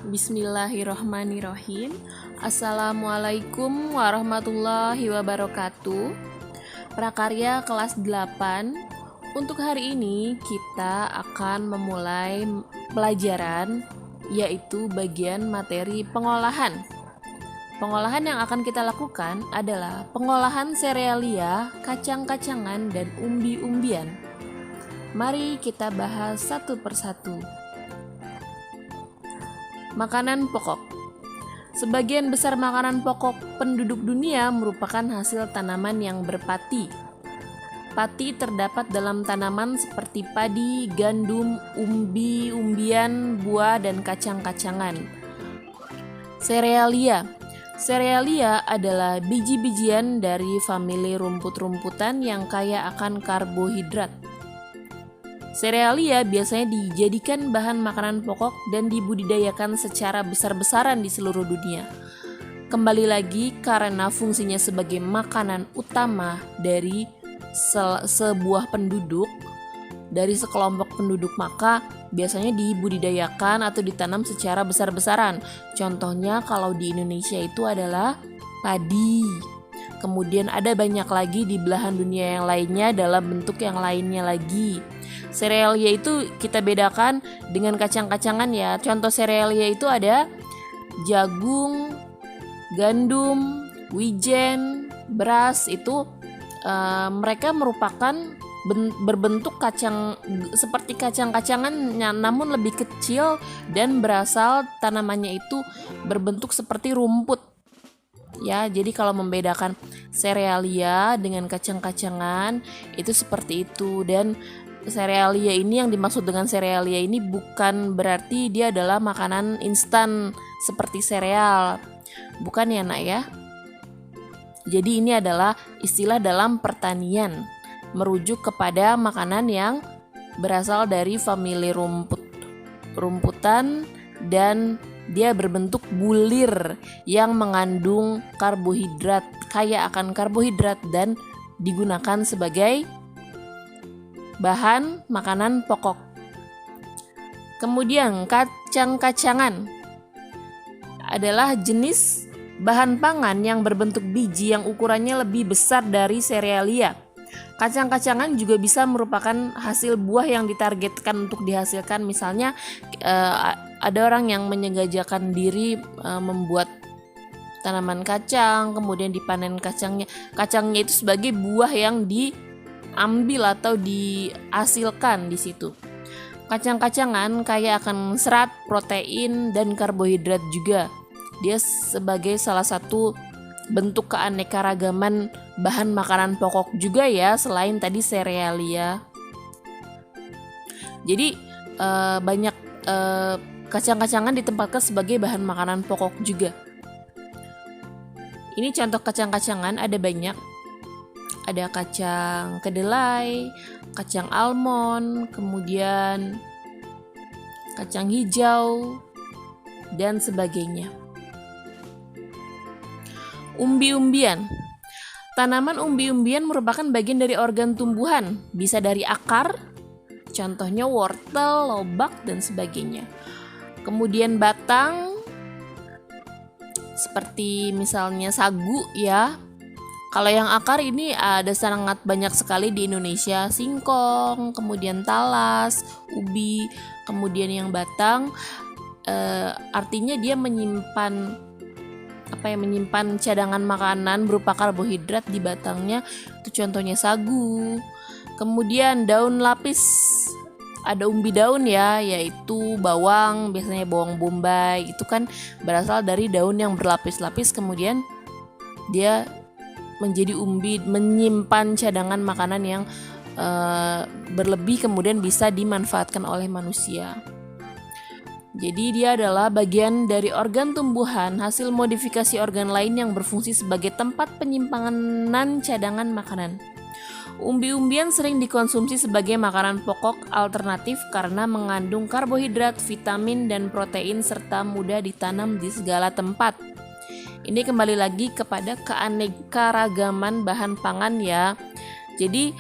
Bismillahirrohmanirrohim. Assalamualaikum warahmatullahi wabarakatuh. Prakarya kelas 8. Untuk hari ini kita akan memulai pelajaran yaitu bagian materi pengolahan. Pengolahan yang akan kita lakukan adalah pengolahan serealia, kacang-kacangan, dan umbi-umbian. Mari kita bahas satu persatu. Makanan pokok. Sebagian besar makanan pokok penduduk dunia merupakan hasil tanaman yang berpati. Pati terdapat dalam tanaman seperti padi, gandum, umbi-umbian, buah, dan kacang-kacangan. Serealia. Serealia adalah biji-bijian dari famili rumput-rumputan yang kaya akan karbohidrat. Serealia biasanya dijadikan bahan makanan pokok dan dibudidayakan secara besar-besaran di seluruh dunia. Kembali lagi, karena fungsinya sebagai makanan utama dari sebuah penduduk, dari sekelompok penduduk, maka biasanya dibudidayakan atau ditanam secara besar-besaran. Contohnya kalau di Indonesia itu adalah padi. Kemudian ada banyak lagi di belahan dunia yang lainnya dalam bentuk yang lainnya lagi. Serealia itu kita bedakan dengan kacang-kacangan ya. Contoh serealia itu ada jagung, gandum, wijen, beras. Itu mereka merupakan berbentuk kacang seperti kacang-kacangan namun lebih kecil dan berasal tanamannya itu berbentuk seperti rumput. Ya, jadi kalau membedakan serealia dengan kacang-kacangan itu seperti itu. Dan serealia ini, yang dimaksud dengan serealia ini bukan berarti dia adalah makanan instan seperti sereal. Bukan ya nak ya. Jadi ini adalah istilah dalam pertanian, merujuk kepada makanan yang berasal dari famili rumputan dan dia berbentuk bulir yang mengandung karbohidrat, kaya akan karbohidrat dan digunakan sebagai bahan makanan pokok. Kemudian kacang-kacangan adalah jenis bahan pangan yang berbentuk biji yang ukurannya lebih besar dari serealia. Kacang-kacangan juga bisa merupakan hasil buah yang ditargetkan untuk dihasilkan. Misalnya ada orang yang menyegajakan diri membuat tanaman kacang, kemudian dipanen kacangnya. Kacangnya itu sebagai buah yang diambil atau dihasilkan di situ. Kacang-kacangan kaya akan serat, protein, dan karbohidrat juga. Dia sebagai salah satu bentuk keanekaragaman bahan makanan pokok juga ya, selain tadi serealia. Jadi banyak kacang-kacangan ditempatkan sebagai bahan makanan pokok juga. Ini contoh kacang-kacangan ada banyak. Ada kacang kedelai, kacang almond, kemudian kacang hijau, dan sebagainya. Umbi-umbian. Tanaman umbi-umbian merupakan bagian dari organ tumbuhan, bisa dari akar, contohnya wortel, lobak, dan sebagainya. Kemudian batang, seperti misalnya sagu ya. Kalau yang akar ini ada sangat banyak sekali di Indonesia, singkong, kemudian talas, ubi. Kemudian yang batang artinya dia menyimpan cadangan makanan berupa karbohidrat di batangnya. Itu contohnya sagu. Kemudian daun lapis, ada umbi daun ya, yaitu bawang, biasanya bawang bombay. Itu kan berasal dari daun yang berlapis-lapis, kemudian dia menjadi umbi, menyimpan cadangan makanan yang berlebih kemudian bisa dimanfaatkan oleh manusia. Jadi dia adalah bagian dari organ tumbuhan, hasil modifikasi organ lain yang berfungsi sebagai tempat penyimpanan cadangan makanan. Umbi-umbian sering dikonsumsi sebagai makanan pokok alternatif karena mengandung karbohidrat, vitamin, dan protein serta mudah ditanam di segala tempat. Ini kembali lagi kepada keanekaragaman bahan pangan ya. Jadi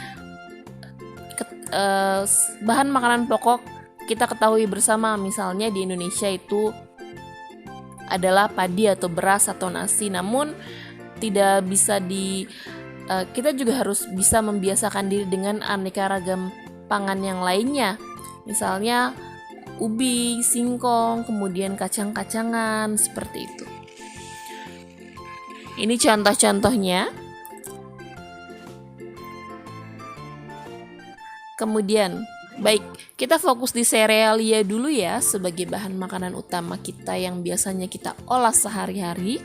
bahan makanan pokok kita ketahui bersama, misalnya di Indonesia itu adalah padi atau beras atau nasi. Namun tidak bisa kita juga harus bisa membiasakan diri dengan aneka ragam pangan yang lainnya. Misalnya ubi, singkong, kemudian kacang-kacangan, seperti itu. Ini contoh-contohnya. Kemudian, baik, kita fokus di serealia dulu ya sebagai bahan makanan utama kita yang biasanya kita olah sehari-hari.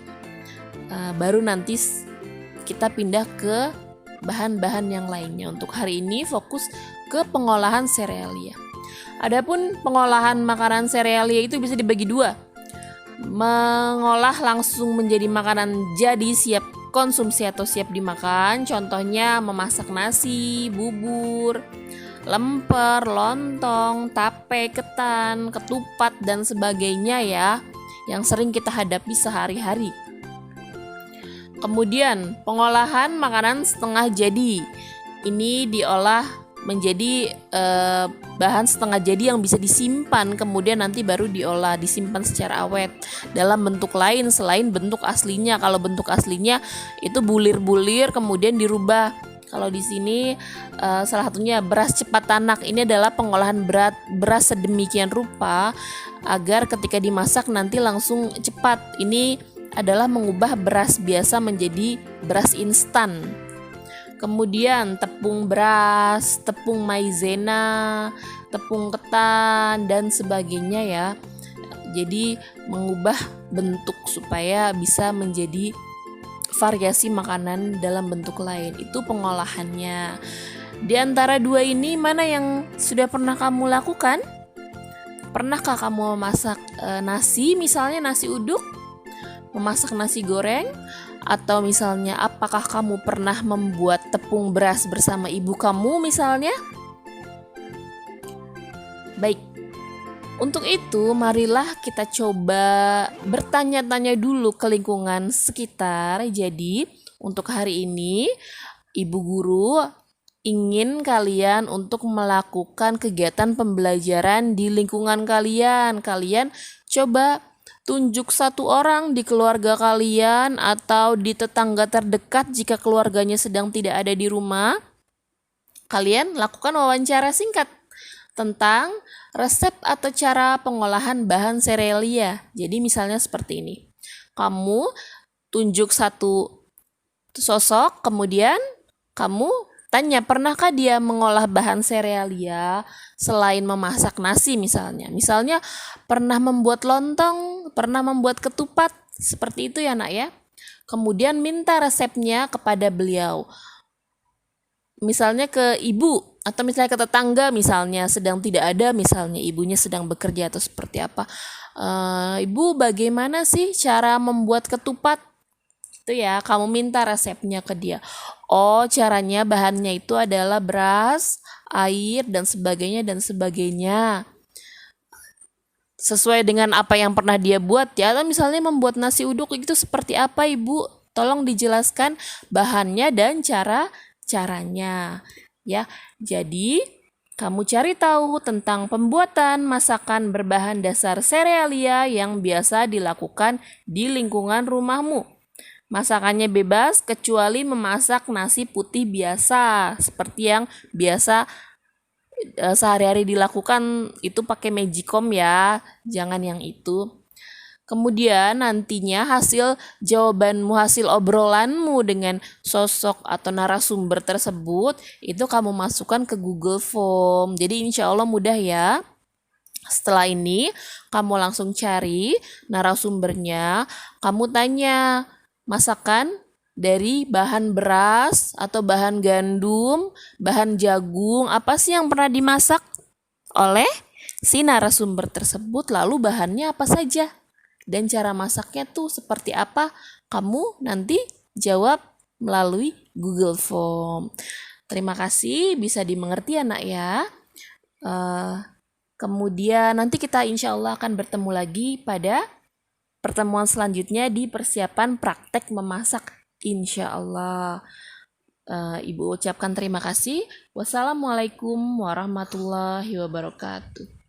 Baru nanti kita pindah ke bahan-bahan yang lainnya. Untuk hari ini fokus ke pengolahan serealia. Adapun pengolahan makanan serealia itu bisa dibagi dua. Mengolah langsung menjadi makanan jadi siap konsumsi atau siap dimakan. Contohnya memasak nasi, bubur, lemper, lontong, tape, ketan, ketupat, dan sebagainya ya, yang sering kita hadapi sehari-hari. Kemudian pengolahan makanan setengah jadi. Ini diolah menjadi bahan setengah jadi yang bisa disimpan, kemudian nanti baru diolah, disimpan secara awet dalam bentuk lain selain bentuk aslinya. Kalau bentuk aslinya itu bulir-bulir kemudian dirubah. Kalau di sini salah satunya beras cepat tanak. Ini adalah pengolahan beras sedemikian rupa agar ketika dimasak nanti langsung cepat. Ini adalah mengubah beras biasa menjadi beras instan. Kemudian tepung beras, tepung maizena, tepung ketan, dan sebagainya ya. Jadi mengubah bentuk supaya bisa menjadi variasi makanan dalam bentuk lain. Itu pengolahannya. Di antara dua ini mana yang sudah pernah kamu lakukan? Pernahkah kamu memasak nasi, misalnya nasi uduk? Memasak nasi goreng? Atau misalnya apakah kamu pernah membuat tepung beras bersama ibu kamu misalnya? Baik, untuk itu marilah kita coba bertanya-tanya dulu ke lingkungan sekitar. Jadi untuk hari ini ibu guru ingin kalian untuk melakukan kegiatan pembelajaran di lingkungan kalian. Kalian coba tunjuk satu orang di keluarga kalian atau di tetangga terdekat jika keluarganya sedang tidak ada di rumah. Kalian lakukan wawancara singkat tentang resep atau cara pengolahan bahan serealia. Jadi misalnya seperti ini. Kamu tunjuk satu sosok, kemudian kamu tanya, pernahkah dia mengolah bahan serealia selain memasak nasi misalnya? Misalnya pernah membuat lontong, pernah membuat ketupat, seperti itu ya nak ya. Kemudian minta resepnya kepada beliau. Misalnya ke ibu atau misalnya ke tetangga misalnya sedang tidak ada, misalnya ibunya sedang bekerja atau seperti apa. Ibu bagaimana sih cara membuat ketupat? Itu ya, kamu minta resepnya ke dia. Oh, caranya bahannya itu adalah beras, air, dan sebagainya. Sesuai dengan apa yang pernah dia buat ya. Atau misalnya membuat nasi uduk itu seperti apa ibu? Tolong dijelaskan bahannya dan caranya. Ya, jadi kamu cari tahu tentang pembuatan masakan berbahan dasar serealia yang biasa dilakukan di lingkungan rumahmu. Masakannya bebas kecuali memasak nasi putih biasa seperti yang biasa sehari-hari dilakukan, itu pakai magicom ya, jangan yang itu. Kemudian nantinya hasil jawabanmu, hasil obrolanmu dengan sosok atau narasumber tersebut itu kamu masukkan ke Google Form. Jadi insya Allah mudah ya. Setelah ini kamu langsung cari narasumbernya, kamu tanya, masakan dari bahan beras atau bahan gandum, bahan jagung, apa sih yang pernah dimasak oleh si narasumber tersebut, lalu bahannya apa saja dan cara masaknya tuh seperti apa, kamu nanti jawab melalui Google Form. Terima kasih, bisa dimengerti anak ya. Kemudian nanti kita insya Allah akan bertemu lagi pada pertemuan selanjutnya di persiapan praktek memasak insya Allah. Ibu ucapkan terima kasih. Wassalamualaikum warahmatullahi wabarakatuh.